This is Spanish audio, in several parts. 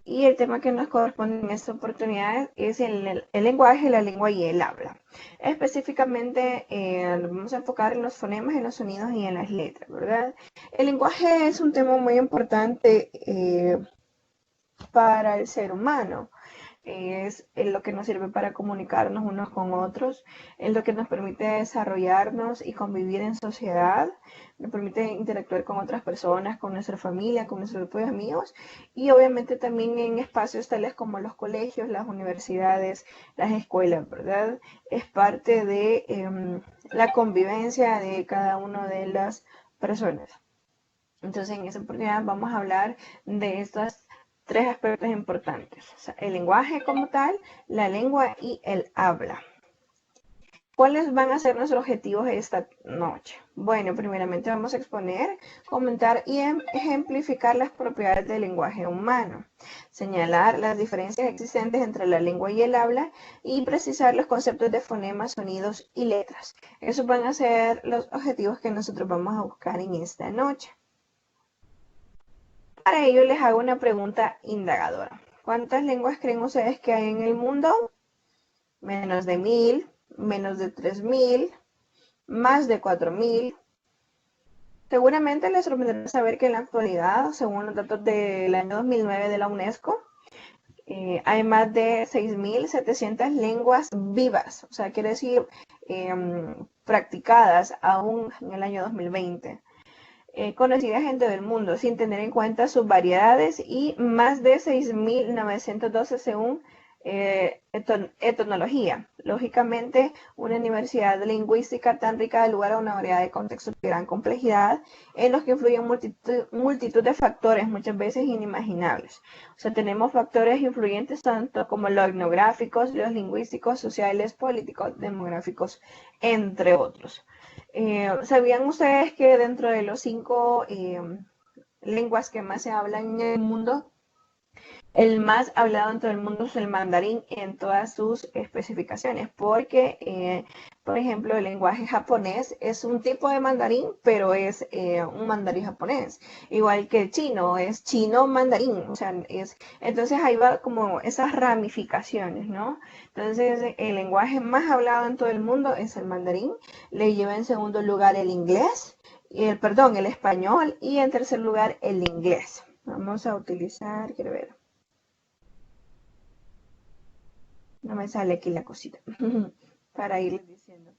y el tema que nos corresponde en esta oportunidad es el lenguaje, la lengua y el habla. Específicamente nos vamos a enfocar en los fonemas, en los sonidos y en las letras, ¿verdad? El lenguaje es un tema muy importante para el ser humano. Es lo que nos sirve para comunicarnos unos con otros, es lo que nos permite desarrollarnos y convivir en sociedad, nos permite interactuar con otras personas, con nuestra familia, con nuestros propios amigos y obviamente también en espacios tales como los colegios, las universidades, las escuelas, ¿verdad? Es parte de la convivencia de cada una de las personas. Entonces, en esta oportunidad vamos a hablar de estas tres aspectos importantes. O sea, el lenguaje como tal, la lengua y el habla. ¿Cuáles van a ser nuestros objetivos esta noche? Bueno, primeramente vamos a exponer, comentar y ejemplificar las propiedades del lenguaje humano, señalar las diferencias existentes entre la lengua y el habla y precisar los conceptos de fonemas, sonidos y letras. Esos van a ser los objetivos que nosotros vamos a buscar en esta noche. Para ello les hago una pregunta indagadora. ¿Cuántas lenguas creen ustedes que hay en el mundo? Menos de 1000, menos de 3000, más de 4000. Seguramente les sorprenderá saber que en la actualidad, según los datos del año 2009 de la UNESCO, hay más de 6700 lenguas vivas, o sea, quiere decir practicadas aún en el año 2020. Conocidas en todo el mundo, sin tener en cuenta sus variedades y más de 6.912 según etnología. Lógicamente, una universidad lingüística tan rica da lugar a una variedad de contextos de gran complejidad en los que influyen multitud de factores, muchas veces inimaginables. O sea, tenemos factores influyentes tanto como los etnográficos, los lingüísticos, sociales, políticos, demográficos, entre otros. ¿Sabían ustedes que dentro de los 5 lenguas que más se hablan en el mundo, el más hablado en todo el mundo es el mandarín en todas sus especificaciones? Porque, por ejemplo, el lenguaje japonés es un tipo de mandarín, pero es un mandarín japonés. Igual que el chino, es chino mandarín. O sea, entonces ahí va como esas ramificaciones, ¿no? Entonces, el lenguaje más hablado en todo el mundo es el mandarín. Le lleva en segundo lugar el inglés, el español, y en tercer lugar el inglés. Vamos a utilizar, quiero ver. No me sale aquí la cosita para irles diciendo.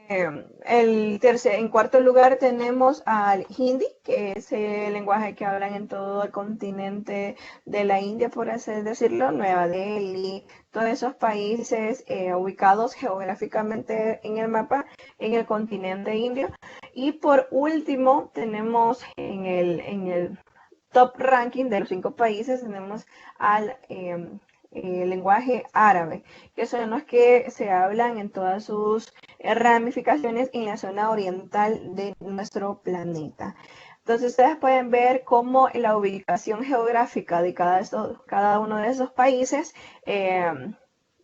En cuarto lugar tenemos al hindi, que es el lenguaje que hablan en todo el continente de la India, por así decirlo, Nueva Delhi, todos esos países ubicados geográficamente en el mapa, en el continente indio. Y por último tenemos en el top ranking de los 5 países, tenemos al lenguaje árabe, que son los que se hablan en todas sus ramificaciones en la zona oriental de nuestro planeta. Entonces ustedes pueden ver cómo la ubicación geográfica de cada uno de esos países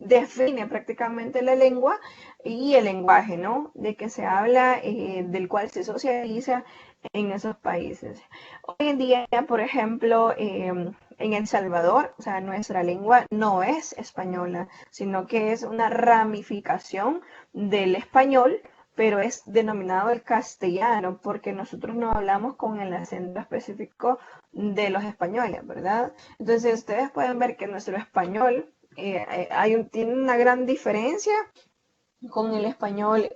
define prácticamente la lengua y el lenguaje, ¿no? De que se habla, del cual se socializa en esos países. Hoy en día, por ejemplo, en El Salvador, o sea, nuestra lengua no es española, sino que es una ramificación del español, pero es denominado el castellano, porque nosotros no hablamos con el acento específico de los españoles, ¿verdad? Entonces, ustedes pueden ver que nuestro español tiene una gran diferencia con el español,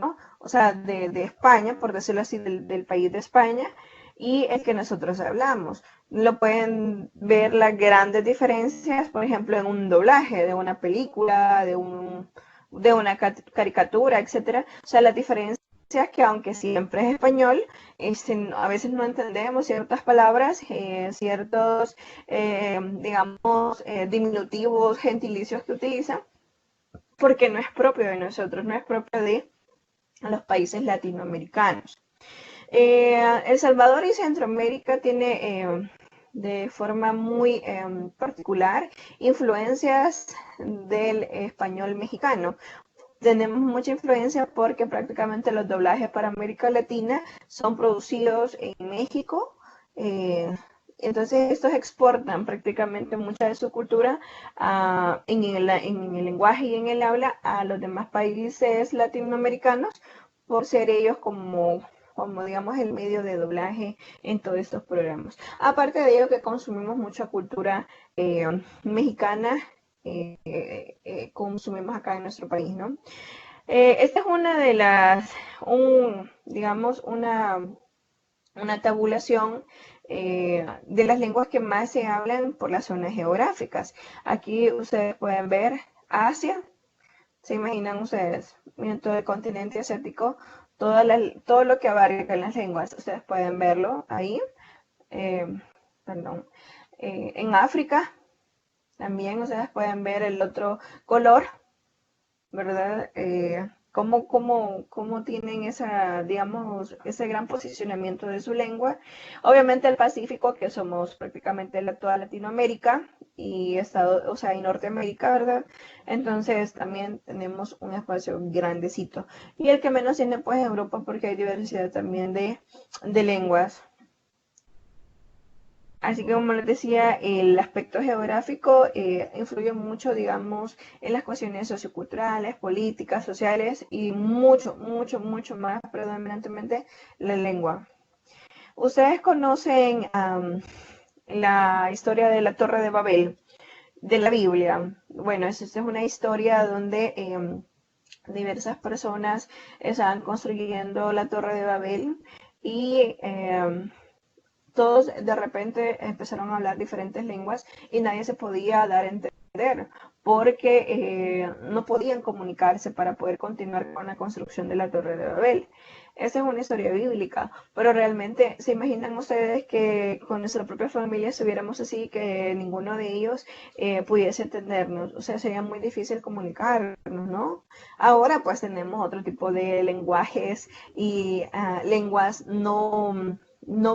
¿no? O sea, de España, por decirlo así, del país de España, y el que nosotros hablamos. Lo pueden ver las grandes diferencias, por ejemplo, en un doblaje de una película, de una caricatura, etcétera. O sea, las diferencias que aunque siempre es español, a veces no entendemos ciertas palabras, ciertos, digamos, diminutivos, gentilicios que utilizan, porque no es propio de nosotros, no es propio de los países latinoamericanos. El Salvador y Centroamérica tiene de forma muy particular influencias del español mexicano. Tenemos mucha influencia porque prácticamente los doblajes para América Latina son producidos en México, Entonces estos exportan prácticamente mucha de su cultura en el lenguaje y en el habla a los demás países latinoamericanos por ser ellos como digamos el medio de doblaje en todos estos programas. Aparte de ello que consumimos mucha cultura mexicana, consumimos acá en nuestro país, ¿no? Esta es una de las, digamos, una tabulación de las lenguas que más se hablan por las zonas geográficas. Aquí ustedes pueden ver Asia, se imaginan ustedes, en todo el continente asiático, todo lo que abarca las lenguas, ustedes pueden verlo ahí. Eh, perdón. En África también ustedes pueden ver el otro color, ¿verdad? Cómo tienen digamos, ese gran posicionamiento de su lengua. Obviamente el Pacífico, que somos prácticamente toda Latinoamérica y y Norteamérica, ¿verdad? Entonces también tenemos un espacio grandecito. Y el que menos tiene pues Europa porque hay diversidad también de lenguas. Así que como les decía, el aspecto geográfico influye mucho, digamos, en las cuestiones socioculturales, políticas, sociales y mucho más predominantemente la lengua. Ustedes conocen la historia de la Torre de Babel, de la Biblia. Bueno, esta es una historia donde diversas personas estaban construyendo la Torre de Babel y todos de repente empezaron a hablar diferentes lenguas y nadie se podía dar a entender porque no podían comunicarse para poder continuar con la construcción de la Torre de Babel. Esa es una historia bíblica, pero realmente se imaginan ustedes que con nuestra propia familia estuviéramos así, que ninguno de ellos pudiese entendernos, o sea, sería muy difícil comunicarnos, ¿no? Ahora pues tenemos otro tipo de lenguajes y lenguas no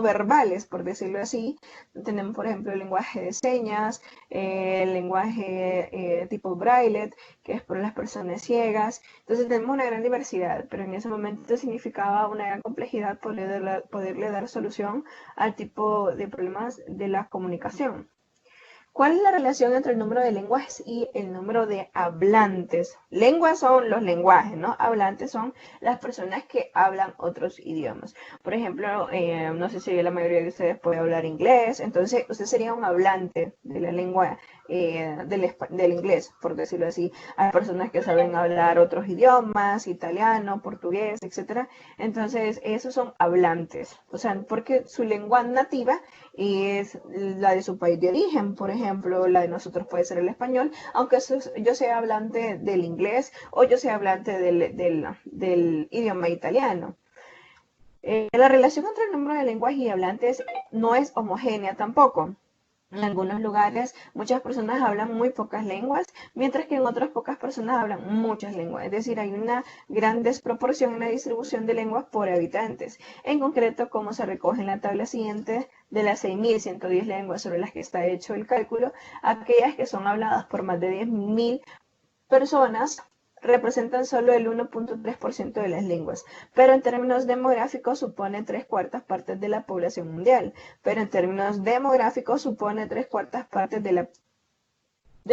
verbales, por decirlo así. Tenemos, por ejemplo, el lenguaje de señas, el lenguaje tipo braille, que es para las personas ciegas. Entonces tenemos una gran diversidad, pero en ese momento significaba una gran complejidad poderle dar solución al tipo de problemas de la comunicación. ¿Cuál es la relación entre el número de lenguajes y el número de hablantes? Lenguas son los lenguajes, ¿no? Hablantes son las personas que hablan otros idiomas. Por ejemplo, no sé si la mayoría de ustedes puede hablar inglés, entonces usted sería un hablante de la lengua del inglés, por decirlo así. Hay personas que saben hablar otros idiomas, italiano, portugués, etcétera. Entonces, esos son hablantes, o sea, porque su lengua nativa es la de su país de origen, por ejemplo, la de nosotros puede ser el español, aunque yo sea hablante del inglés o yo sea hablante del idioma italiano. La relación entre el número de lenguas y hablantes no es homogénea tampoco. En algunos lugares muchas personas hablan muy pocas lenguas, mientras que en otras pocas personas hablan muchas lenguas. Es decir, hay una gran desproporción en la distribución de lenguas por habitantes. En concreto, como se recoge en la tabla siguiente, de las 6.110 lenguas sobre las que está hecho el cálculo, aquellas que son habladas por más de 10.000 personas representan solo el 1.3% de las lenguas, pero en términos demográficos supone 3/4 partes de la población mundial, pero en términos demográficos supone 3/4 partes de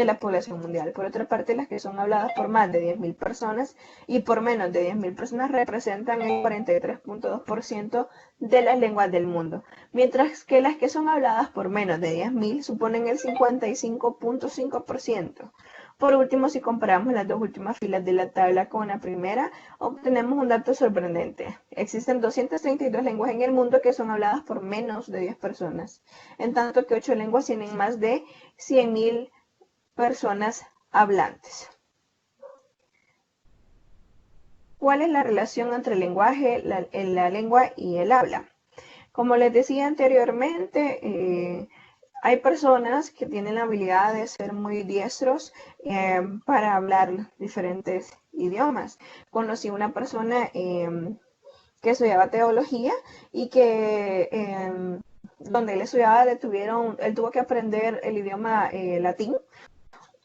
la población mundial. Por otra parte, las que son habladas por más de 10.000 personas y por menos de 10.000 personas representan el 43.2% de las lenguas del mundo, mientras que las que son habladas por menos de 10.000 suponen el 55.5%. Por último, si comparamos las dos últimas filas de la tabla con la primera, obtenemos un dato sorprendente. Existen 232 lenguas en el mundo que son habladas por menos de 10 personas, en tanto que 8 lenguas tienen más de 100.000 personas hablantes. ¿Cuál es la relación entre el lenguaje, la lengua y el habla? Como les decía anteriormente, hay personas que tienen la habilidad de ser muy diestros para hablar diferentes idiomas. Conocí una persona que estudiaba teología y que donde él estudiaba él tuvo que aprender el idioma latín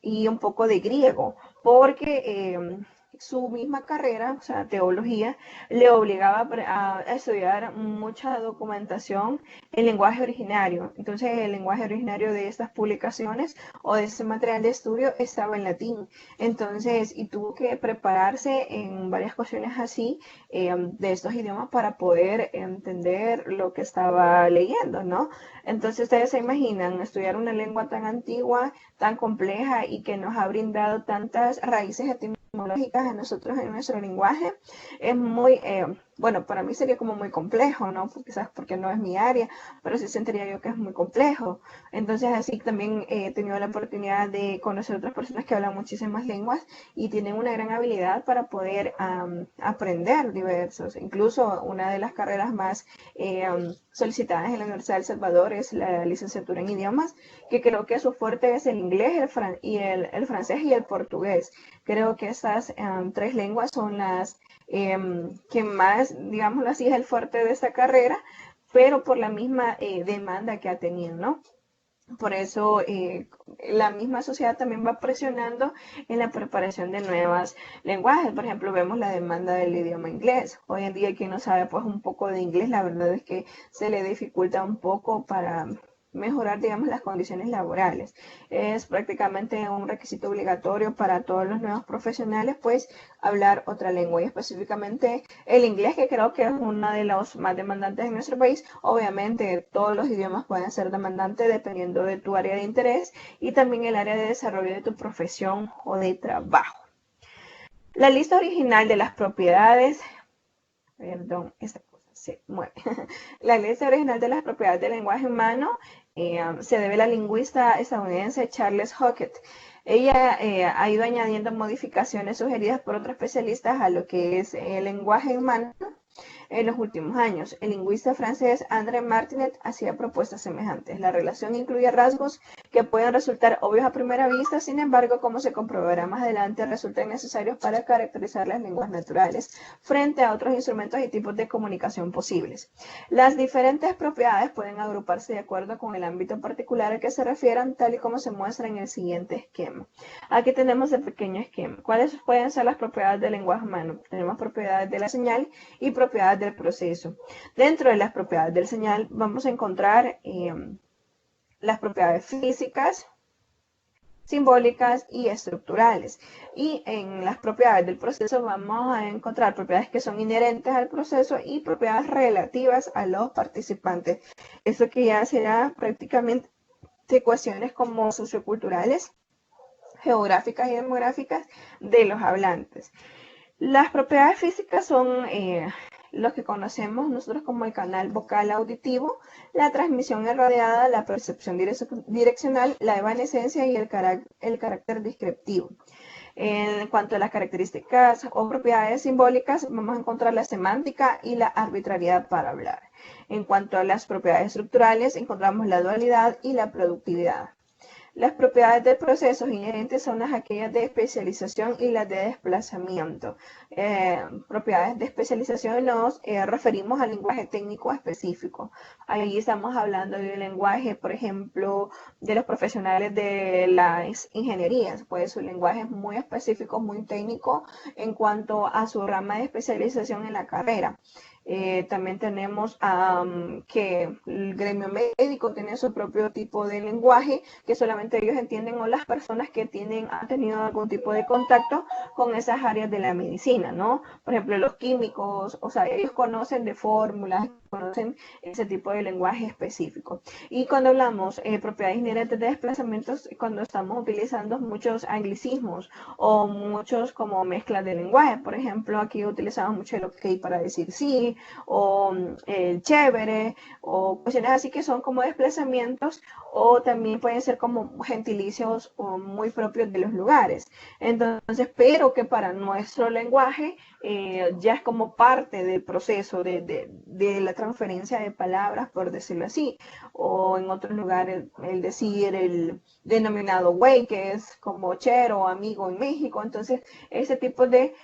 y un poco de griego, porque su misma carrera, o sea, teología, le obligaba a estudiar mucha documentación en lenguaje originario. Entonces, el lenguaje originario de estas publicaciones o de ese material de estudio estaba en latín. Entonces, y tuvo que prepararse en varias cuestiones así de estos idiomas para poder entender lo que estaba leyendo, ¿no? Entonces, ustedes se imaginan estudiar una lengua tan antigua, tan compleja y que nos ha brindado tantas raíces etimológicas a nosotros en nuestro lenguaje. Es muy, bueno, para mí sería como muy complejo, ¿no? Quizás porque no es mi área, pero sí sentiría yo que es muy complejo. Entonces, así también he tenido la oportunidad de conocer otras personas que hablan muchísimas lenguas y tienen una gran habilidad para poder aprender diversos. Incluso una de las carreras más solicitadas en la Universidad de El Salvador es la licenciatura en idiomas, que creo que su fuerte es el inglés, el francés y el portugués. Creo que estas tres lenguas son las que más, digámoslo así, es el fuerte de esta carrera, pero por la misma demanda que ha tenido, ¿no? Por eso la misma sociedad también va presionando en la preparación de nuevos lenguajes. Por ejemplo, vemos la demanda del idioma inglés. Hoy en día quien no sabe pues un poco de inglés, la verdad es que se le dificulta un poco para mejorar, digamos, las condiciones laborales. Es prácticamente un requisito obligatorio para todos los nuevos profesionales, pues, hablar otra lengua y específicamente el inglés, que creo que es uno de los más demandantes en nuestro país. Obviamente, todos los idiomas pueden ser demandantes dependiendo de tu área de interés y también el área de desarrollo de tu profesión o de trabajo. La lista original de las propiedades, perdón, esta cosa se mueve. La lista original de las propiedades del lenguaje humano se debe a la lingüista estadounidense Charles Hockett. Ella ha ido añadiendo modificaciones sugeridas por otros especialistas a lo que es el lenguaje humano en los últimos años. El lingüista francés André Martinet hacía propuestas semejantes. La relación incluye rasgos que pueden resultar obvios a primera vista, sin embargo, como se comprobará más adelante, resultan necesarios para caracterizar las lenguas naturales frente a otros instrumentos y tipos de comunicación posibles. Las diferentes propiedades pueden agruparse de acuerdo con el ámbito particular al que se refieran, tal y como se muestra en el siguiente esquema. Aquí tenemos el pequeño esquema. ¿Cuáles pueden ser las propiedades del lenguaje humano? Tenemos propiedades de la señal y propiedades del proceso. Dentro de las propiedades del señal vamos a encontrar las propiedades físicas, simbólicas y estructurales. Y en las propiedades del proceso vamos a encontrar propiedades que son inherentes al proceso y propiedades relativas a los participantes. Eso que ya será prácticamente cuestiones como socioculturales, geográficas y demográficas de los hablantes. Las propiedades físicas son los que conocemos nosotros como el canal vocal auditivo, la transmisión irradiada, la percepción direccional, la evanescencia y el carácter descriptivo. En cuanto a las características o propiedades simbólicas, vamos a encontrar la semántica y la arbitrariedad para hablar. En cuanto a las propiedades estructurales, encontramos la dualidad y la productividad. Las propiedades del proceso inherentes son las aquellas de especialización y las de desplazamiento. Propiedades de especialización nos referimos al lenguaje técnico específico. Ahí estamos hablando del lenguaje, por ejemplo, de los profesionales de las ingenierías. Pues su lenguaje es muy específico, muy técnico en cuanto a su rama de especialización en la carrera. También tenemos que el gremio médico tiene su propio tipo de lenguaje que solamente ellos entienden o las personas que han tenido algún tipo de contacto con esas áreas de la medicina, ¿no? Por ejemplo, los químicos, o sea, ellos conocen de fórmulas, conocen ese tipo de lenguaje específico. Y cuando hablamos propiedades inherentes de desplazamientos, cuando estamos utilizando muchos anglicismos o muchos como mezclas de lenguaje, por ejemplo, aquí utilizamos mucho el ok para decir sí, o el chévere, o cuestiones así que son como desplazamientos, o también pueden ser como gentilicios muy propios de los lugares. Entonces, pero que para nuestro lenguaje ya es como parte del proceso de la transferencia de palabras, por decirlo así, o en otros lugares el decir el denominado güey, que es como chero o amigo en México. Entonces, ese tipo de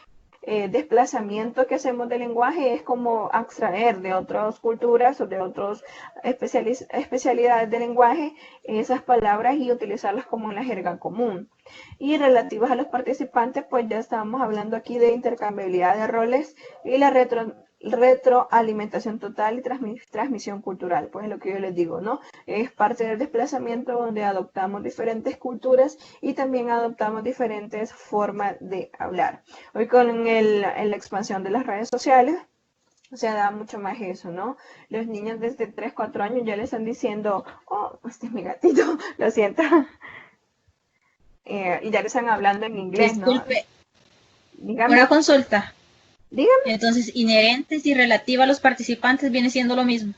desplazamiento que hacemos del lenguaje es como abstraer de otras culturas o de otras especialidades del lenguaje esas palabras y utilizarlas como en la jerga común. Y relativas a los participantes, pues ya estábamos hablando aquí de intercambiabilidad de roles y la retroalimentación total y transmisión cultural, pues es lo que yo les digo, ¿no? Es parte del desplazamiento donde adoptamos diferentes culturas y también adoptamos diferentes formas de hablar. Hoy con la expansión de las redes sociales, se da mucho más eso, ¿no? Los niños desde 3, 4 años ya le están diciendo, oh, este es mi gatito, lo siento. Y ya le están hablando en inglés, ¿no? Disculpe, Dígame, una consulta. dígame. Entonces, inherentes y relativa a los participantes viene siendo lo mismo.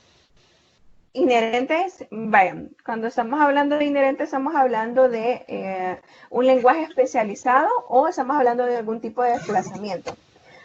Inherentes, vaya, cuando estamos hablando de inherentes estamos hablando de un lenguaje especializado o estamos hablando de algún tipo de desplazamiento.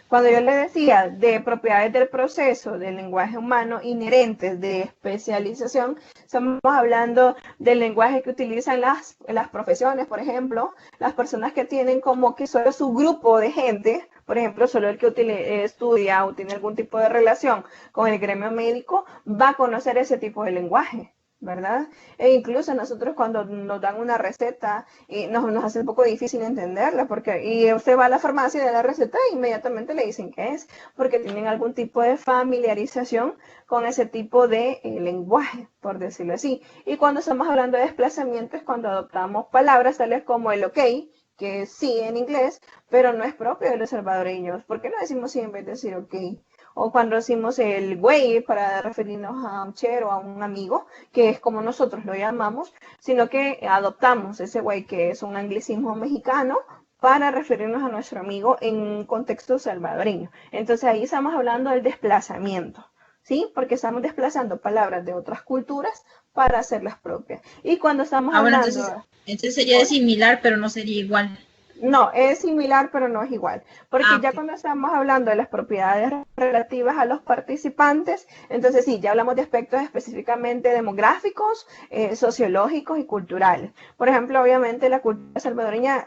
Cuando yo le decía de propiedades del proceso del lenguaje humano inherentes de especialización, estamos hablando del lenguaje que utilizan las profesiones, por ejemplo, las personas que tienen como que solo su grupo de gente, por ejemplo, solo el que estudia o tiene algún tipo de relación con el gremio médico, va a conocer ese tipo de lenguaje, ¿verdad? E incluso nosotros cuando nos dan una receta nos hace un poco difícil entenderla porque y usted va a la farmacia y da la receta e inmediatamente le dicen qué es porque tienen algún tipo de familiarización con ese tipo de lenguaje, por decirlo así. Y cuando estamos hablando de desplazamiento es cuando adoptamos palabras tales como el ok, que sí en inglés, pero no es propio de los salvadoreños. ¿Por qué no decimos sí en vez de decir ok? O cuando decimos el güey para referirnos a un chero, a un amigo, que es como nosotros lo llamamos, sino que adoptamos ese güey que es un anglicismo mexicano para referirnos a nuestro amigo en un contexto salvadoreño. Entonces ahí estamos hablando del desplazamiento, ¿sí? Porque estamos desplazando palabras de otras culturas para hacerlas propias. Y cuando estamos Bueno, hablando... entonces sería de similar, pero no sería igual. No, es similar, pero no es igual, porque ya Ok. cuando estamos hablando de las propiedades relativas a los participantes, entonces sí, ya hablamos de aspectos específicamente demográficos, sociológicos y culturales. Por ejemplo, obviamente la cultura salvadoreña,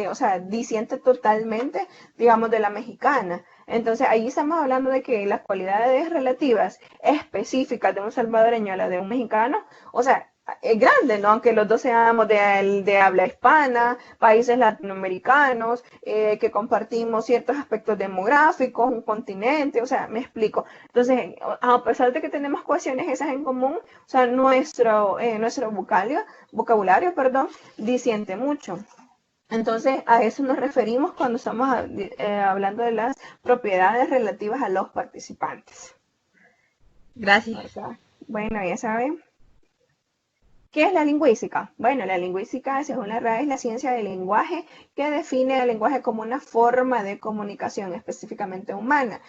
o sea, disiente totalmente, digamos, de la mexicana. Entonces, ahí estamos hablando de que las cualidades relativas específicas de un salvadoreño a la de un mexicano, o sea, es grande, ¿no? Aunque los dos seamos de habla hispana, países latinoamericanos, que compartimos ciertos aspectos demográficos, un continente, o sea, me explico. Entonces, a pesar de que tenemos cuestiones esas en común, o sea, nuestro vocabulario, perdón, disiente mucho. Entonces, a eso nos referimos cuando estamos hablando de las propiedades relativas a los participantes. Gracias. ¿Verdad? Bueno, ya saben. ¿Qué es la lingüística? Bueno, la lingüística, según la RAE, es la ciencia del lenguaje que define el lenguaje como una forma de comunicación específicamente humana.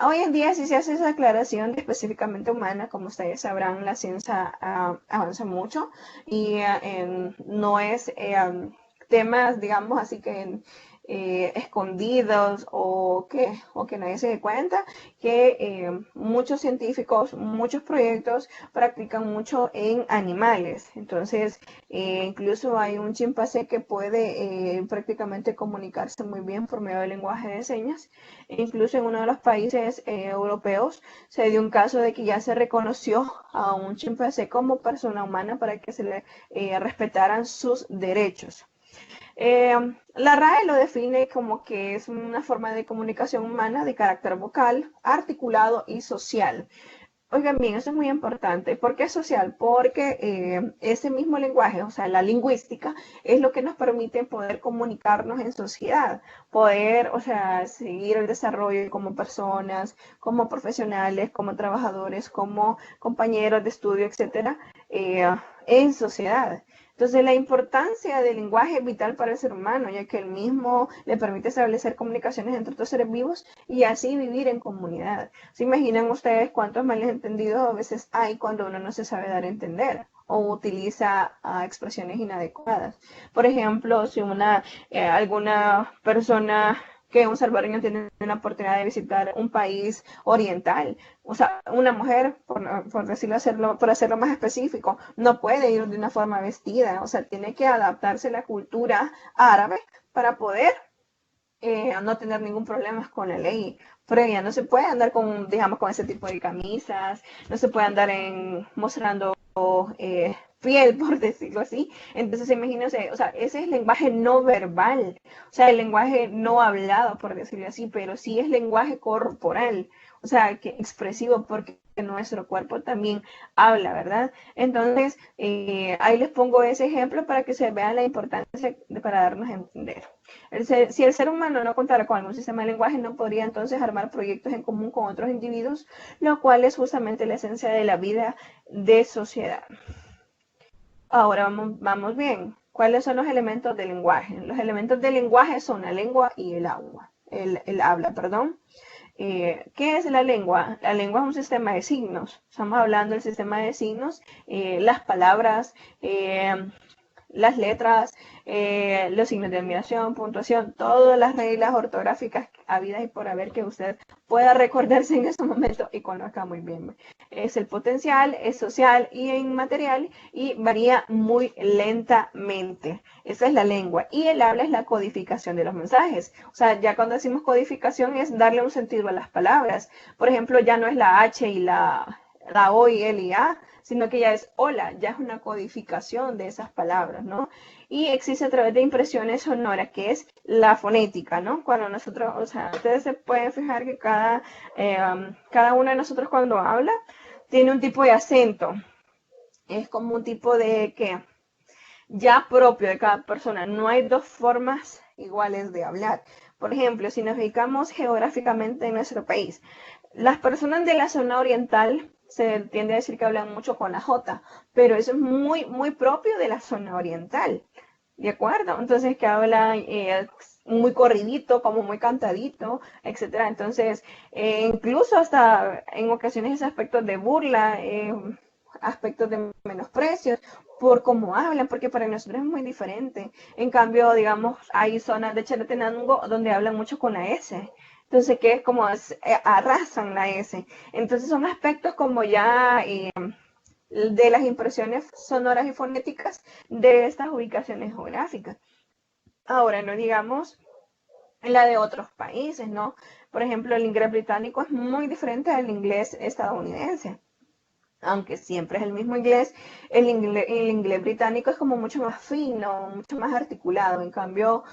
Hoy en día sí se hace esa aclaración de específicamente humana, como ustedes sabrán, la ciencia avanza mucho y no es temas, digamos, así que escondidos o que nadie se dé cuenta, que muchos científicos, muchos proyectos practican mucho en animales. Entonces, incluso hay un chimpancé que puede prácticamente comunicarse muy bien por medio del lenguaje de señas. E incluso en uno de los países europeos se dio un caso de que ya se reconoció a un chimpancé como persona humana para que se le respetaran sus derechos. La RAE lo define como que es una forma de comunicación humana de carácter vocal, articulado y social. Oigan bien, eso es muy importante. ¿Por qué social? Porque ese mismo lenguaje, o sea, la lingüística, es lo que nos permite poder comunicarnos en sociedad, poder, o sea, seguir el desarrollo como personas, como profesionales, como trabajadores, como compañeros de estudio, etcétera, en sociedad. Entonces, la importancia del lenguaje es vital para el ser humano, ya que el mismo le permite establecer comunicaciones entre otros seres vivos y así vivir en comunidad. ¿Se imaginan ustedes cuántos malentendidos a veces hay cuando uno no se sabe dar a entender o utiliza expresiones inadecuadas? Por ejemplo, si alguna persona que un salvadoreño tiene la oportunidad de visitar un país oriental, o sea, una mujer, por decirlo por hacerlo más específico, no puede ir de una forma vestida, o sea, tiene que adaptarse a la cultura árabe para poder no tener ningún problema con la ley previa. No se puede andar con, digamos, con ese tipo de camisas, no se puede andar mostrando piel, por decirlo así. Entonces, imagínense, o sea, ese es lenguaje no verbal, o sea, el lenguaje no hablado, por decirlo así, pero sí es lenguaje corporal, o sea, que expresivo, porque nuestro cuerpo también habla, ¿verdad? Entonces, ahí les pongo ese ejemplo para que se vea la importancia para darnos a entender. Si el ser humano no contara con algún sistema de lenguaje, no podría entonces armar proyectos en común con otros individuos, lo cual es justamente la esencia de la vida de sociedad. Ahora vamos bien. ¿Cuáles son los elementos del lenguaje? Los elementos del lenguaje son la lengua y el habla, perdón. ¿Qué es la lengua? La lengua es un sistema de signos. Estamos hablando del sistema de signos, las palabras, las letras, los signos de admiración, puntuación, todas las reglas ortográficas habidas y por haber que usted pueda recordarse en este momento y conozca muy bien. Es el potencial, es social y inmaterial y varía muy lentamente. Esa es la lengua. Y el habla es la codificación de los mensajes. O sea, ya cuando decimos codificación es darle un sentido a las palabras. Por ejemplo, ya no es la H y la O y L y A, sino que ya es hola, ya es una codificación de esas palabras, ¿no? Y existe a través de impresiones sonoras, que es la fonética, ¿no? Cuando nosotros, o sea, ustedes se pueden fijar que cada uno de nosotros cuando habla tiene un tipo de acento, es como un tipo de, ¿qué? Ya propio de cada persona, no hay dos formas iguales de hablar. Por ejemplo, si nos ubicamos geográficamente en nuestro país, las personas de la zona oriental se tiende a decir que hablan mucho con la J, pero eso es muy, muy propio de la zona oriental, ¿de acuerdo? Entonces, que hablan muy corridito, como muy cantadito, etcétera. Entonces, incluso hasta en ocasiones ese aspecto de burla, aspectos de menosprecio, por cómo hablan, porque para nosotros es muy diferente. En cambio, digamos, hay zonas de Chalatenango donde hablan mucho con la S. Entonces, que es como arrasan la S. Entonces, son aspectos como ya de las impresiones sonoras y fonéticas de estas ubicaciones geográficas. Ahora, no digamos la de otros países, ¿no? Por ejemplo, el inglés británico es muy diferente al inglés estadounidense. Aunque siempre es el mismo inglés, el inglés británico es como mucho más fino, mucho más articulado. En cambio,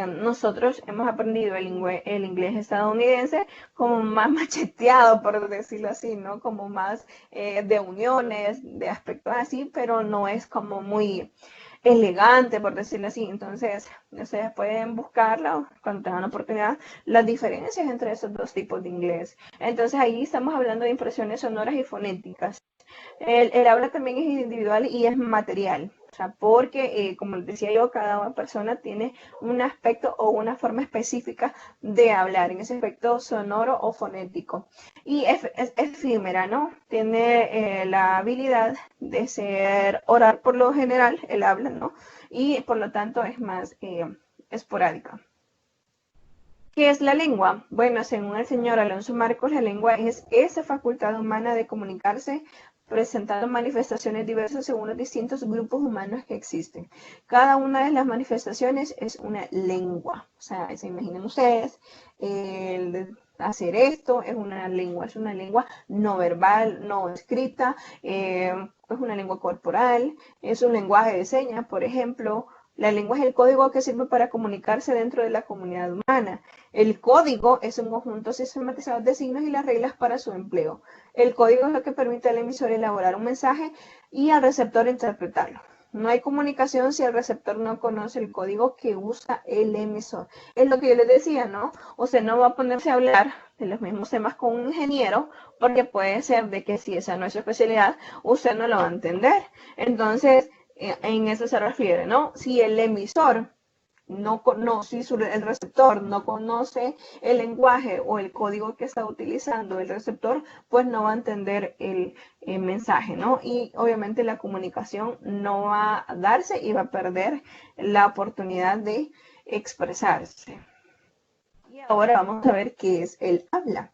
nosotros hemos aprendido el inglés estadounidense como más macheteado, por decirlo así, ¿no? Como más de uniones, de aspectos así, pero no es como muy elegante, por decirlo así. Entonces, ustedes pueden buscarla cuando tengan la oportunidad, las diferencias entre esos dos tipos de inglés. Entonces, ahí estamos hablando de impresiones sonoras y fonéticas. El habla también es individual y es material. O sea, porque, como les decía yo, cada persona tiene un aspecto o una forma específica de hablar, en ese aspecto sonoro o fonético. Y es efímera, ¿no? Tiene la habilidad de ser oral por lo general, el habla, ¿no? Y por lo tanto es más esporádica. ¿Qué es la lengua? Bueno, según el señor Alonso Marcos, la lengua es esa facultad humana de comunicarse presentando manifestaciones diversas según los distintos grupos humanos que existen. Cada una de las manifestaciones es una lengua. O sea, se imaginen ustedes, el hacer esto es una lengua no verbal, no escrita, es una lengua corporal, es un lenguaje de señas, por ejemplo. La lengua es el código que sirve para comunicarse dentro de la comunidad humana. El código es un conjunto sistematizado de signos y las reglas para su empleo. El código es lo que permite al emisor elaborar un mensaje y al receptor interpretarlo. No hay comunicación si el receptor no conoce el código que usa el emisor. Es lo que yo les decía, ¿no? Usted no va a ponerse a hablar de los mismos temas con un ingeniero porque puede ser de que si esa no es su especialidad, usted no lo va a entender. Entonces, en eso se refiere, ¿no? Si el emisor no conoce, si el receptor no conoce el lenguaje o el código que está utilizando el receptor, pues no va a entender el mensaje, ¿no? Y obviamente la comunicación no va a darse y va a perder la oportunidad de expresarse. Y ahora vamos a ver qué es el habla.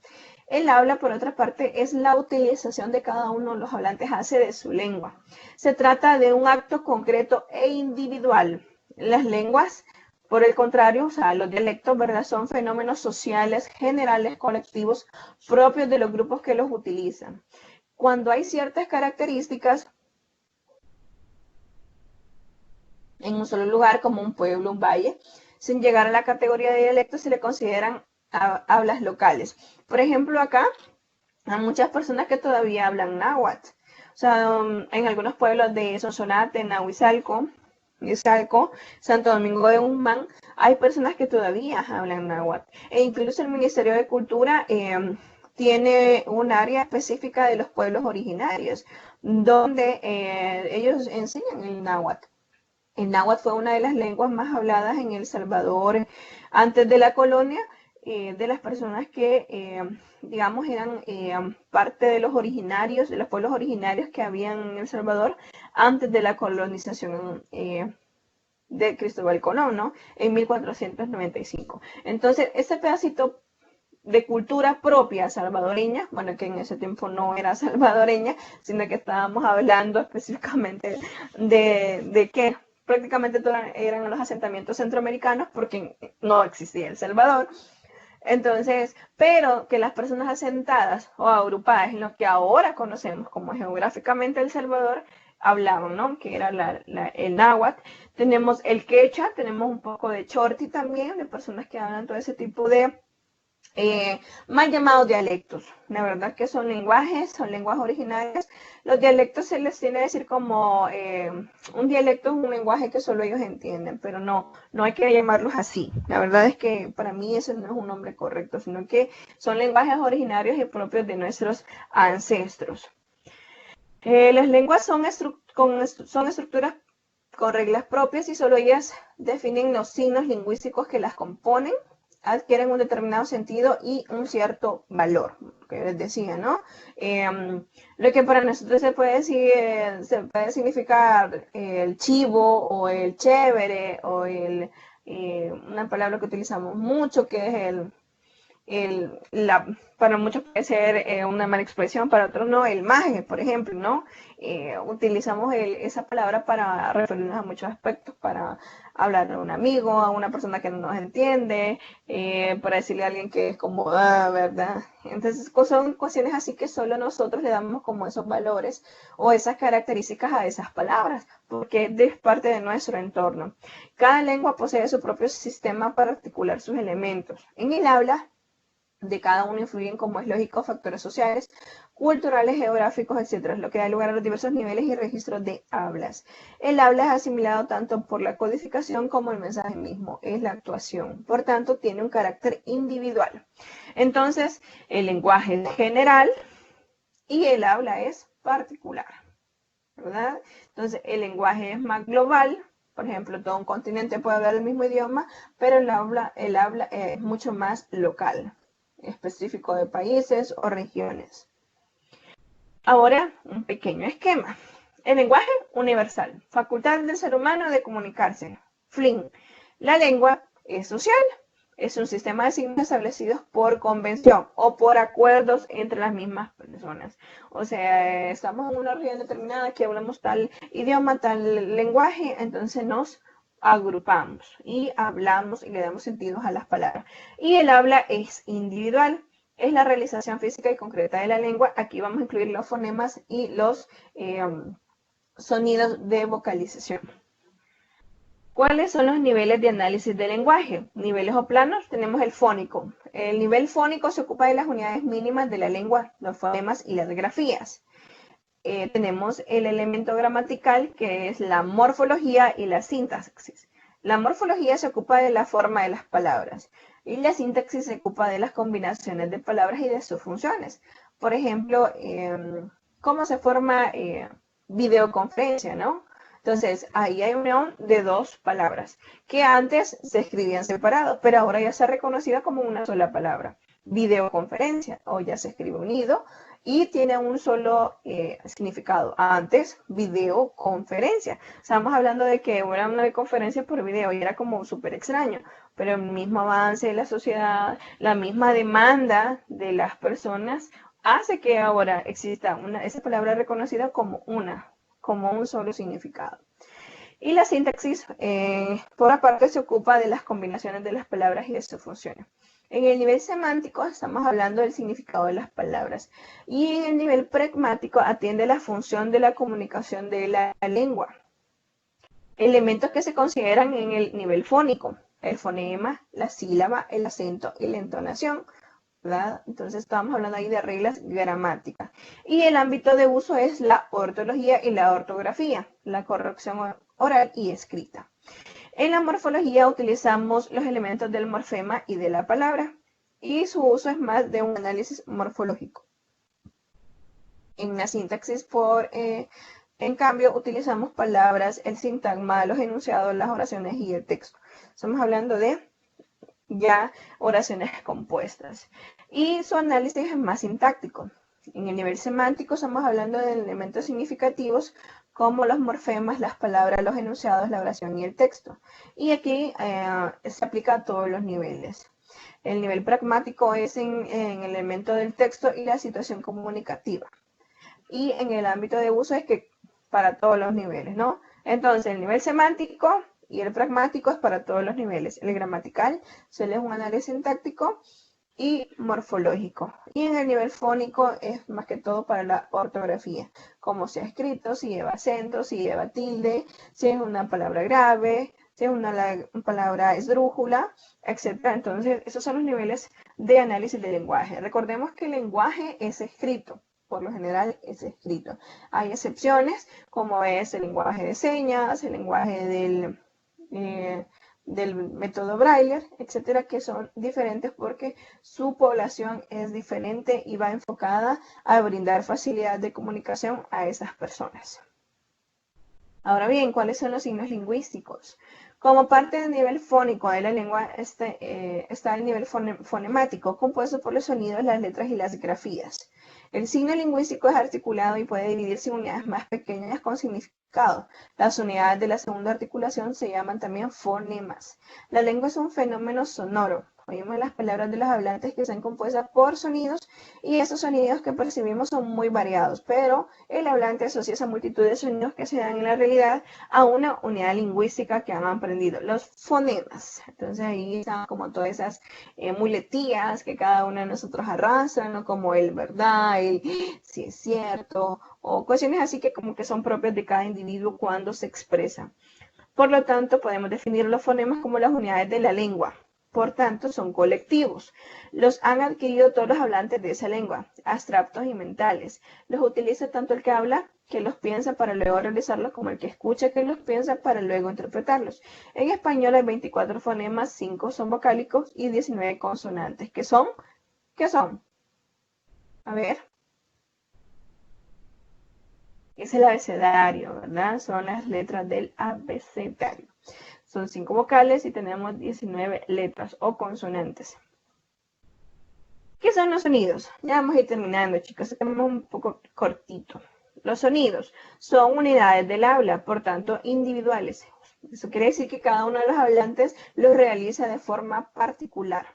El habla, por otra parte, es la utilización de cada uno de los hablantes hace de su lengua. Se trata de un acto concreto e individual. Las lenguas Por el contrario, o sea, los dialectos, ¿verdad?, son fenómenos sociales, generales, colectivos, propios de los grupos que los utilizan. Cuando hay ciertas características en un solo lugar, como un pueblo, un valle, sin llegar a la categoría de dialectos, se le consideran hablas locales. Por ejemplo, acá hay muchas personas que todavía hablan náhuatl. O sea, en algunos pueblos de Sonsonate, Nahuizalco, Izalco, Santo Domingo de Guzmán, hay personas que todavía hablan náhuatl. E incluso el Ministerio de Cultura tiene un área específica de los pueblos originarios, donde ellos enseñan el náhuatl. El náhuatl fue una de las lenguas más habladas en El Salvador antes de la colonia, de las personas que, digamos, eran parte de los originarios, de los pueblos originarios que habían en El Salvador antes de la colonización de Cristóbal Colón, ¿no? En 1495. Entonces, ese pedacito de cultura propia salvadoreña, bueno, que en ese tiempo no era salvadoreña, sino que estábamos hablando específicamente de que prácticamente todos eran los asentamientos centroamericanos porque no existía El Salvador. Entonces, pero que las personas asentadas o agrupadas en lo que ahora conocemos como geográficamente El Salvador hablaban, ¿no? Que era el náhuatl. Tenemos el quechua, tenemos un poco de chorti también, de personas que hablan todo ese tipo de mal llamados dialectos. La verdad que son lenguajes originarios. Los dialectos se les tiene que decir como un dialecto es un lenguaje que solo ellos entienden, pero no hay que llamarlos así. La verdad es que para mí ese no es un nombre correcto, sino que son lenguajes originarios y propios de nuestros ancestros. Las lenguas son estructuras con reglas propias y solo ellas definen los signos lingüísticos que las componen, adquieren un determinado sentido y un cierto valor, que les decía, ¿no? Lo que para nosotros se puede significar el chivo o el chévere o una palabra que utilizamos mucho que es para muchos puede ser una mala expresión, para otros no, el maje, por ejemplo, ¿no? Utilizamos esa palabra para referirnos a muchos aspectos, para hablar a un amigo, a una persona que no nos entiende, para decirle a alguien que es como, ¿verdad? Entonces son cuestiones así que solo nosotros le damos como esos valores o esas características a esas palabras, porque es parte de nuestro entorno. Cada lengua posee su propio sistema para articular sus elementos. En el habla de cada uno influyen, como es lógico, factores sociales, culturales, geográficos, etc., lo que da lugar a los diversos niveles y registros de hablas. El habla es asimilado tanto por la codificación como el mensaje mismo, es la actuación. Por tanto, tiene un carácter individual. Entonces, el lenguaje es general y el habla es particular, ¿verdad? Entonces, el lenguaje es más global. Por ejemplo, todo un continente puede hablar el mismo idioma, pero el habla es mucho más local, específico de países o regiones. Ahora, un pequeño esquema. El lenguaje universal, facultad del ser humano de comunicarse. Flynn. La lengua es social, es un sistema de signos establecidos por convención o por acuerdos entre las mismas personas. O sea, estamos en una región determinada que hablamos tal idioma, tal lenguaje, entonces nos agrupamos y hablamos y le damos sentidos a las palabras. Y el habla es individual, es la realización física y concreta de la lengua. Aquí vamos a incluir los fonemas y los sonidos de vocalización. ¿Cuáles son los niveles de análisis del lenguaje? Niveles o planos, tenemos el fónico. El nivel fónico se ocupa de las unidades mínimas de la lengua, los fonemas y las grafías. Tenemos el elemento gramatical, que es la morfología y la sintaxis. La morfología se ocupa de la forma de las palabras y la sintaxis se ocupa de las combinaciones de palabras y de sus funciones. Por ejemplo, ¿cómo se forma videoconferencia, no? Entonces, ahí hay unión de dos palabras que antes se escribían separados, pero ahora ya se ha reconocido como una sola palabra. Videoconferencia, o ya se escribe unido y tiene un solo significado. Antes, videoconferencia. Estamos hablando de que era una conferencia por video y era como súper extraño, pero el mismo avance de la sociedad, la misma demanda de las personas hace que ahora exista esa palabra reconocida como un solo significado. Y la sintaxis, por otra parte, se ocupa de las combinaciones de las palabras y de sus funciones. En el nivel semántico estamos hablando del significado de las palabras y en el nivel pragmático atiende la función de la comunicación de la lengua. Elementos que se consideran en el nivel fónico, el fonema, la sílaba, el acento y la entonación, ¿verdad? Entonces estamos hablando ahí de reglas gramáticas. Y el ámbito de uso es la ortología y la ortografía, la corrección oral y escrita. En la morfología utilizamos los elementos del morfema y de la palabra, y su uso es más de un análisis morfológico. En la sintaxis, en cambio, utilizamos palabras, el sintagma, los enunciados, las oraciones y el texto. Estamos hablando de ya oraciones compuestas. Y su análisis es más sintáctico. En el nivel semántico estamos hablando de elementos significativos como los morfemas, las palabras, los enunciados, la oración y el texto. Y aquí se aplica a todos los niveles. El nivel pragmático es en el elemento del texto y la situación comunicativa. Y en el ámbito de uso es que para todos los niveles, ¿no? Entonces, el nivel semántico y el pragmático es para todos los niveles. El gramatical se le es un análisis sintáctico y morfológico. Y en el nivel fónico es más que todo para la ortografía. Cómo se ha escrito, si lleva acento, si lleva tilde, si es una palabra grave, si es una palabra esdrújula, etc. Entonces, esos son los niveles de análisis del lenguaje. Recordemos que el lenguaje es escrito. Por lo general es escrito. Hay excepciones, como es el lenguaje de señas, el lenguaje del método Braille, etcétera, que son diferentes porque su población es diferente y va enfocada a brindar facilidad de comunicación a esas personas. Ahora bien, ¿cuáles son los signos lingüísticos? Como parte del nivel fónico de la lengua está el nivel fonemático, compuesto por los sonidos, las letras y las grafías. El signo lingüístico es articulado y puede dividirse en unidades más pequeñas con significado. Las unidades de la segunda articulación se llaman también fonemas. La lengua es un fenómeno sonoro. Oímos las palabras de los hablantes que están compuestas por sonidos y esos sonidos que percibimos son muy variados, pero el hablante asocia esa multitud de sonidos que se dan en la realidad a una unidad lingüística que han aprendido, los fonemas. Entonces ahí están como todas esas muletillas que cada uno de nosotros arrastra, ¿no? Como el verdad, el si es cierto, o cuestiones así que como que son propias de cada individuo cuando se expresa. Por lo tanto, podemos definir los fonemas como las unidades de la lengua. Por tanto, son colectivos. Los han adquirido todos los hablantes de esa lengua, abstractos y mentales. Los utiliza tanto el que habla, que los piensa para luego realizarlos, como el que escucha, que los piensa para luego interpretarlos. En español hay 24 fonemas, 5 son vocálicos y 19 consonantes. ¿Qué son? ¿Qué son? A ver. Es el abecedario, ¿verdad? Son las letras del abecedario. Son 5 vocales y tenemos 19 letras o consonantes. ¿Qué son los sonidos? Ya vamos a ir terminando, chicos. Tenemos un poco cortito. Los sonidos son unidades del habla, por tanto, individuales. Eso quiere decir que cada uno de los hablantes los realiza de forma particular.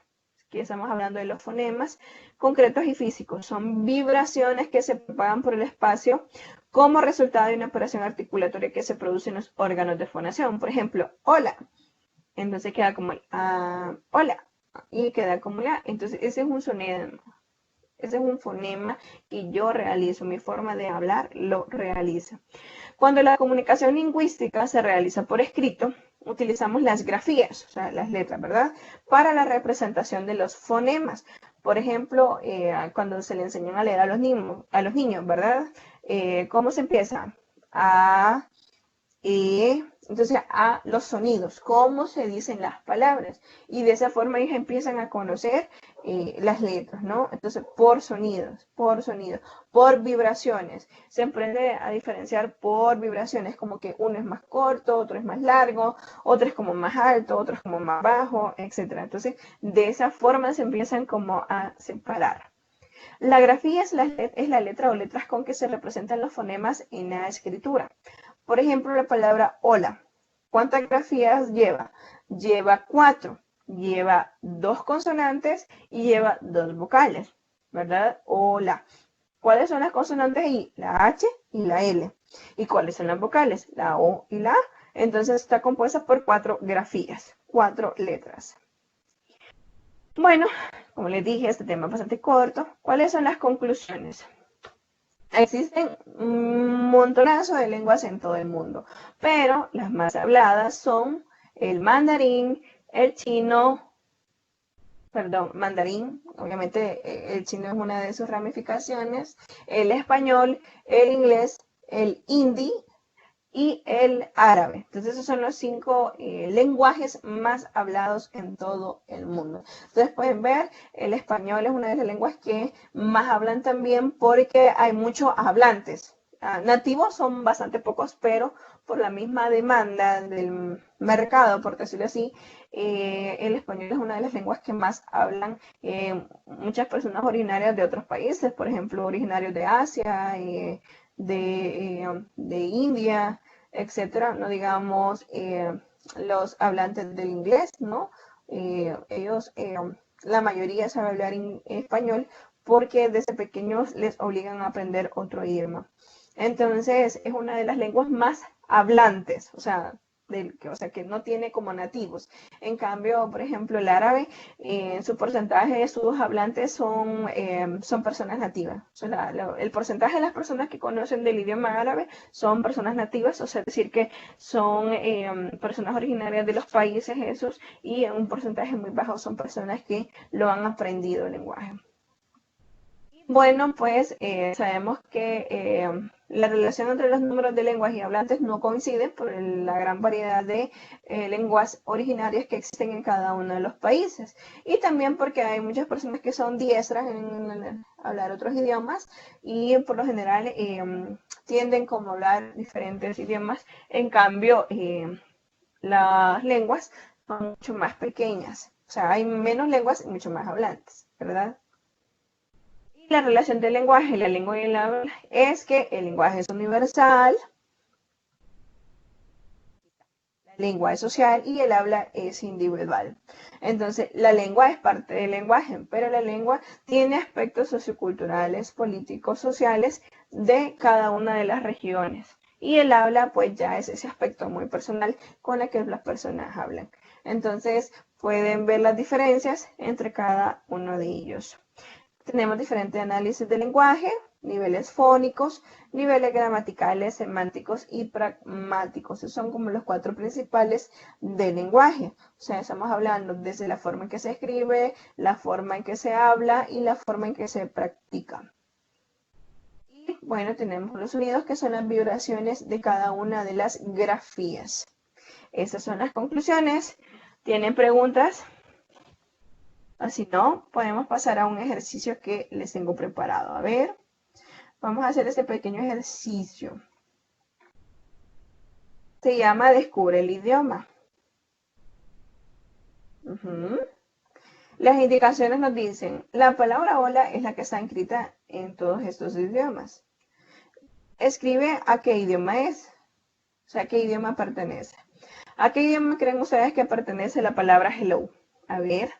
Aquí estamos hablando de los fonemas concretos y físicos. Son vibraciones que se propagan por el espacio como resultado de una operación articulatoria que se produce en los órganos de fonación. Por ejemplo, hola. Entonces queda como el hola. Y queda como la. Entonces ese es un sonido. Ese es un fonema que yo realizo. Mi forma de hablar lo realiza. Cuando la comunicación lingüística se realiza por escrito, utilizamos las grafías, o sea, las letras, ¿verdad? Para la representación de los fonemas. Por ejemplo, cuando se le enseñan a leer a los niños, ¿verdad? ¿Cómo se empieza? A, entonces a los sonidos, cómo se dicen las palabras. Y de esa forma ellos empiezan a conocer las letras, ¿no? Entonces por sonidos, por vibraciones. Se aprende a diferenciar por vibraciones, como que uno es más corto, otro es más largo, otro es como más alto, otro es como más bajo, etc. Entonces de esa forma se empiezan como a separar. La grafía es la letra o letras con que se representan los fonemas en la escritura. Por ejemplo, la palabra hola. ¿Cuántas grafías lleva? Lleva 4. Lleva 2 consonantes y lleva 2 vocales, ¿verdad? Hola. ¿Cuáles son las consonantes ahí? La H y la L. ¿Y cuáles son las vocales? La O y la A. Entonces está compuesta por 4 grafías, 4 letras. Bueno, como les dije, este tema es bastante corto. ¿Cuáles son las conclusiones? Existen un montonazo de lenguas en todo el mundo, pero las más habladas son el mandarín, el chino, perdón, mandarín, obviamente el chino es una de sus ramificaciones, el español, el inglés, el hindi y el árabe. Entonces esos son los 5 lenguajes más hablados en todo el mundo. Entonces pueden ver, el español es una de las lenguas que más hablan también porque hay muchos hablantes. Nativos son bastante pocos, pero por la misma demanda del mercado, por decirlo así, el español es una de las lenguas que más hablan muchas personas originarias de otros países, por ejemplo, originarios de Asia, de India, etcétera, no digamos los hablantes del inglés, ¿no? Ellos, la mayoría sabe hablar español porque desde pequeños les obligan a aprender otro idioma. Entonces, es una de las lenguas más hablantes, o sea, que no tiene como nativos. En cambio, por ejemplo, el árabe, su porcentaje de sus hablantes son personas nativas. O sea, el porcentaje de las personas que conocen del idioma árabe son personas nativas, o sea, es decir, que son personas originarias de los países esos y un porcentaje muy bajo son personas que lo han aprendido el lenguaje. Bueno, pues sabemos que la relación entre los números de lenguas y hablantes no coincide por la gran variedad de lenguas originarias que existen en cada uno de los países. Y también porque hay muchas personas que son diestras en hablar otros idiomas y por lo general tienden como a hablar diferentes idiomas. En cambio, las lenguas son mucho más pequeñas. O sea, hay menos lenguas y mucho más hablantes, ¿verdad? La relación del lenguaje, la lengua y el habla, es que el lenguaje es universal, la lengua es social y el habla es individual. Entonces, la lengua es parte del lenguaje, pero la lengua tiene aspectos socioculturales, políticos, sociales de cada una de las regiones. Y el habla, pues ya es ese aspecto muy personal con el que las personas hablan. Entonces, pueden ver las diferencias entre cada uno de ellos. Tenemos diferentes análisis del lenguaje, niveles fónicos, niveles gramaticales, semánticos y pragmáticos. Esos son como los 4 principales del lenguaje. O sea, estamos hablando desde la forma en que se escribe, la forma en que se habla y la forma en que se practica. Y bueno, tenemos los sonidos que son las vibraciones de cada una de las grafías. Esas son las conclusiones. ¿Tienen preguntas? Así no, podemos pasar a un ejercicio que les tengo preparado. A ver, vamos a hacer este pequeño ejercicio. Se llama Descubre el idioma. Las indicaciones nos dicen, la palabra hola es la que está escrita en todos estos idiomas. Escribe a qué idioma es, o sea, a qué idioma pertenece. ¿A qué idioma creen ustedes que pertenece la palabra hello? A ver,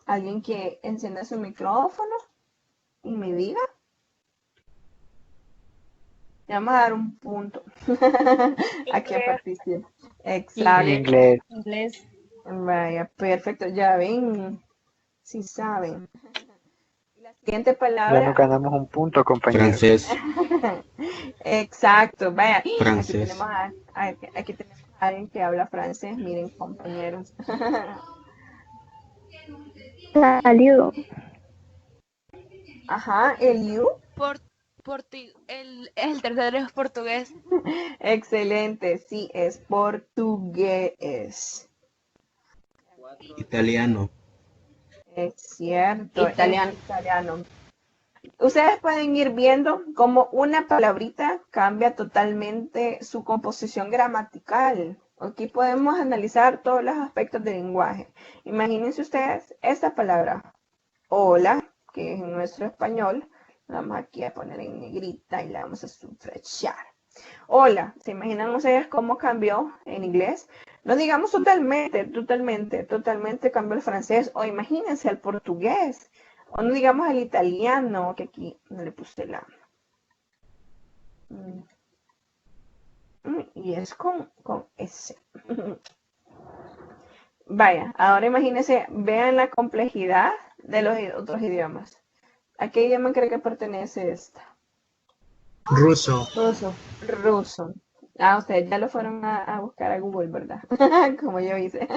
alguien que encienda su micrófono y me diga. Le vamos a dar un punto a quien participe. Exacto. Inglés. Inglés. Vaya, perfecto. Ya ven, si saben. La siguiente Ya palabra. nos ganamos un punto, compañero. Francés. Exacto. Vaya, Francés. aquí tenemos a alguien que habla francés. Miren, compañeros. Salió. Ajá, el you. El tercero es portugués. Excelente, sí, es portugués. Italiano. Es cierto, Italiano. es italiano. Ustedes pueden ir viendo cómo una palabrita cambia totalmente su composición gramatical. Aquí podemos analizar todos los aspectos del lenguaje. Imagínense ustedes esta palabra, hola, que es en nuestro español. Vamos aquí a poner en negrita y la vamos a subrayar. Hola, ¿se imaginan ustedes cómo cambió en inglés? No digamos totalmente cambió el francés, o imagínense el portugués, o no digamos el italiano, que aquí no le puse la... Y es con S. Vaya, ahora imagínense, vean la complejidad de los otros idiomas. ¿A qué idioma cree que pertenece esta? Ruso. Ruso. Ah, ustedes ya lo fueron a buscar a Google, ¿verdad? Como yo hice.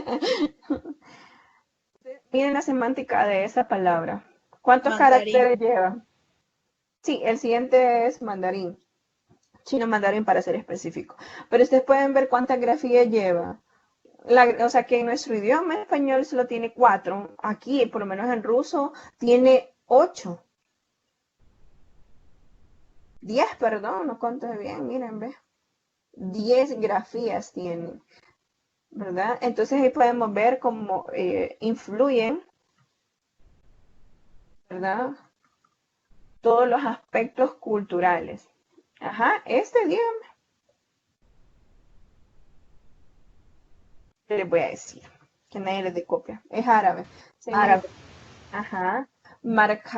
Miren la semántica de esa palabra. ¿Cuántos Mandarín. caracteres lleva? Sí, el siguiente es mandarín. Chino mandarín para ser específico. Pero ustedes pueden ver cuántas grafías lleva. O sea que en nuestro idioma español solo tiene 4. Aquí, por lo menos en ruso, tiene 8. 10, perdón, no conté bien, miren, ve. 10 grafías tienen, ¿verdad? Entonces ahí podemos ver cómo influyen, ¿verdad? Todos los aspectos culturales. Ajá, este idioma, ¿qué les voy a decir? Que nadie les dé copia. Es árabe. Árabe. Ajá.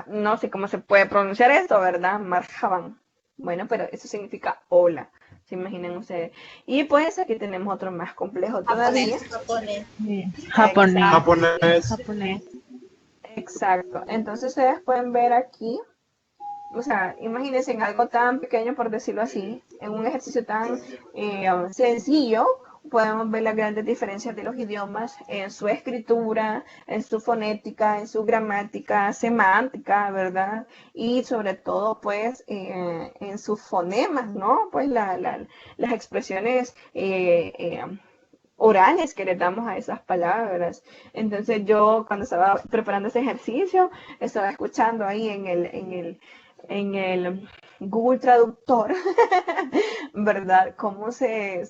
No sé cómo se puede pronunciar esto, ¿verdad? Marhaban. Bueno, pero eso significa hola. ¿Se imaginan ustedes? Y pues aquí tenemos otro más complejo todavía. Japonés. Exacto. Entonces ustedes pueden ver aquí, o sea, imagínense en algo tan pequeño, por decirlo así, en un ejercicio tan sencillo, podemos ver las grandes diferencias de los idiomas en su escritura, en su fonética, en su gramática, semántica, ¿verdad? Y sobre todo, pues, en sus fonemas, ¿no? Pues las expresiones orales que le damos a esas palabras. Entonces yo cuando estaba preparando ese ejercicio, estaba escuchando ahí en el Google Traductor, ¿verdad? Cómo se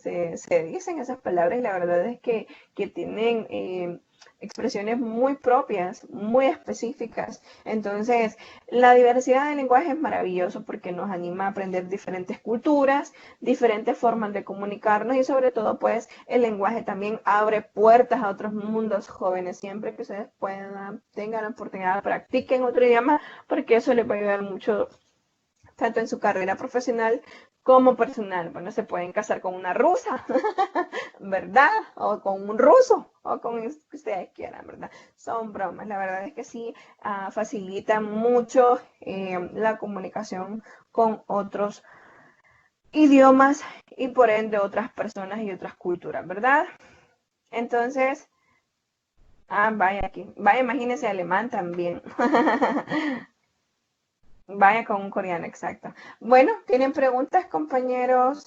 dicen esas palabras y la verdad es que tienen expresiones muy propias, muy específicas. Entonces, la diversidad de lenguaje es maravilloso porque nos anima a aprender diferentes culturas, diferentes formas de comunicarnos y sobre todo, pues, el lenguaje también abre puertas a otros mundos jóvenes. Siempre que ustedes puedan, tengan la oportunidad, practiquen otro idioma porque eso les va a ayudar mucho tanto en su carrera profesional como personal. Bueno, se pueden casar con una rusa, ¿verdad? O con un ruso, o con el que ustedes quieran, ¿verdad? Son bromas. La verdad es que sí facilita mucho la comunicación con otros idiomas y por ende otras personas y otras culturas, ¿verdad? Entonces, vaya aquí, vaya, imagínense alemán también. Vaya con un coreano, exacto. Bueno, ¿tienen preguntas, compañeros?